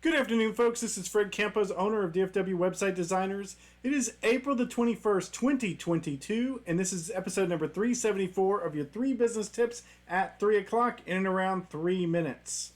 Good afternoon, folks. This is Fred Campos, owner of DFW Website Designers. It is April the 21st, 2022, and this is episode number 374 of your 3 business tips at 3 o'clock in and around 3 minutes.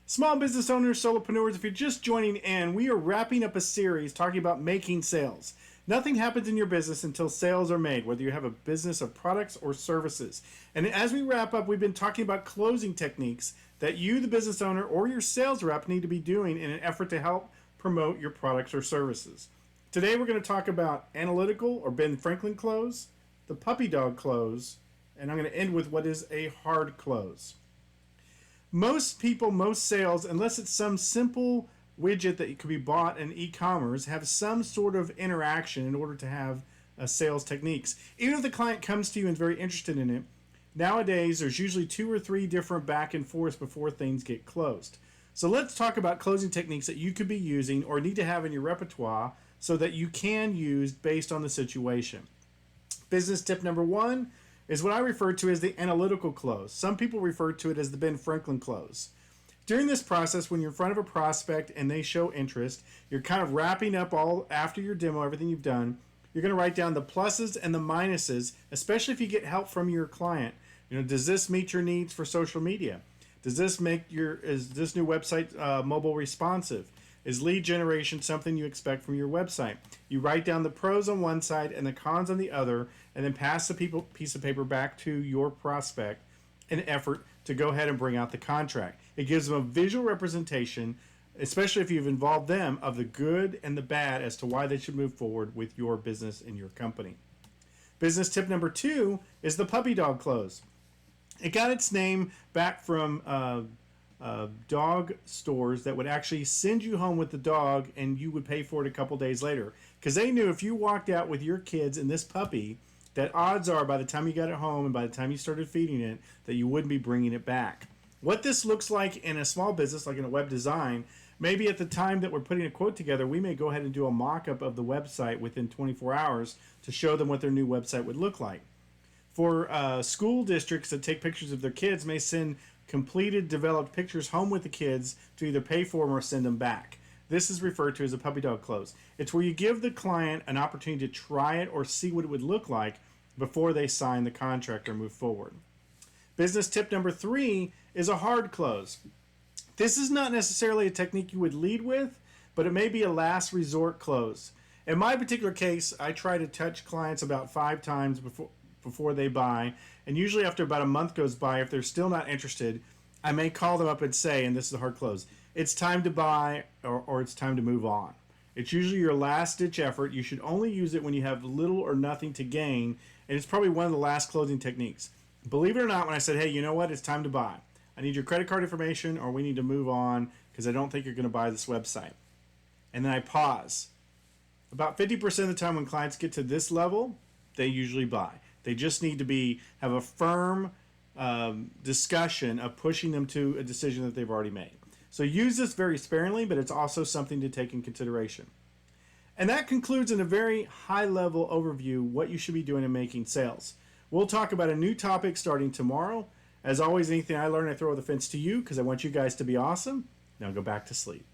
Small business owners, solopreneurs, if you're just joining in, we are wrapping up a series talking about making sales. Nothing happens in your business until sales are made, whether you have a business of products or services. And as we wrap up, we've been talking about closing techniques that you, the business owner, or your sales rep need to be doing in an effort to help promote your products or services. Today we're going to talk about analytical or Ben Franklin close, the puppy dog close, and I'm going to end with what is a hard close. Most people, most sales, unless it's some simple widget that could be bought in e-commerce, have some sort of interaction in order to have sales techniques. Even if the client comes to you and is very interested in it, nowadays there's usually 2 or 3 different back and forths before things get closed. So let's talk about closing techniques that you could be using or need to have in your repertoire so that you can use based on the situation. Business tip number 1 is what I refer to as the analytical close. Some people refer to it as the Ben Franklin close. During this process, when you're in front of a prospect and they show interest, you're kind of wrapping up all after your demo, everything you've done. You're going to write down the pluses and the minuses, especially if you get help from your client. Does this meet your needs for social media? Is this new website mobile responsive? Is lead generation something you expect from your website? You write down the pros on one side and the cons on the other, and then pass the piece of paper back to your prospect in an effort to go ahead and bring out the contract. It gives them a visual representation, especially if you've involved them, of the good and the bad as to why they should move forward with your business and your company. Business tip number 2 is the puppy dog close. It got its name back from dog stores that would actually send you home with the dog and you would pay for it a couple days later, because they knew if you walked out with your kids and this puppy, that odds are by the time you got it home and by the time you started feeding it, that you wouldn't be bringing it back. What this looks like in a small business, like in a web design, maybe at the time that we're putting a quote together, we may go ahead and do a mock-up of the website within 24 hours to show them what their new website would look like. For school districts that take pictures of their kids, may send completed, developed pictures home with the kids to either pay for them or send them back. This is referred to as a puppy dog close. It's where you give the client an opportunity to try it or see what it would look like before they sign the contract or move forward. Business tip number 3 is a hard close. This is not necessarily a technique you would lead with, but it may be a last resort close. In my particular case, I try to touch clients about 5 times before they buy, and usually after about a month goes by, if they're still not interested, I may call them up and say, and this is a hard close, it's time to buy or it's time to move on. It's usually your last ditch effort. You should only use it when you have little or nothing to gain, and it's probably one of the last closing techniques. Believe it or not, when I said, hey, you know what, it's time to buy. I need your credit card information or we need to move on because I don't think you're going to buy this website. And then I pause. About 50% of the time when clients get to this level, they usually buy. They just need to have a firm discussion of pushing them to a decision that they've already made. So use this very sparingly, but it's also something to take in consideration. And that concludes in a very high-level overview what you should be doing in making sales. We'll talk about a new topic starting tomorrow. As always, anything I learn, I throw over the fence to you because I want you guys to be awesome. Now go back to sleep.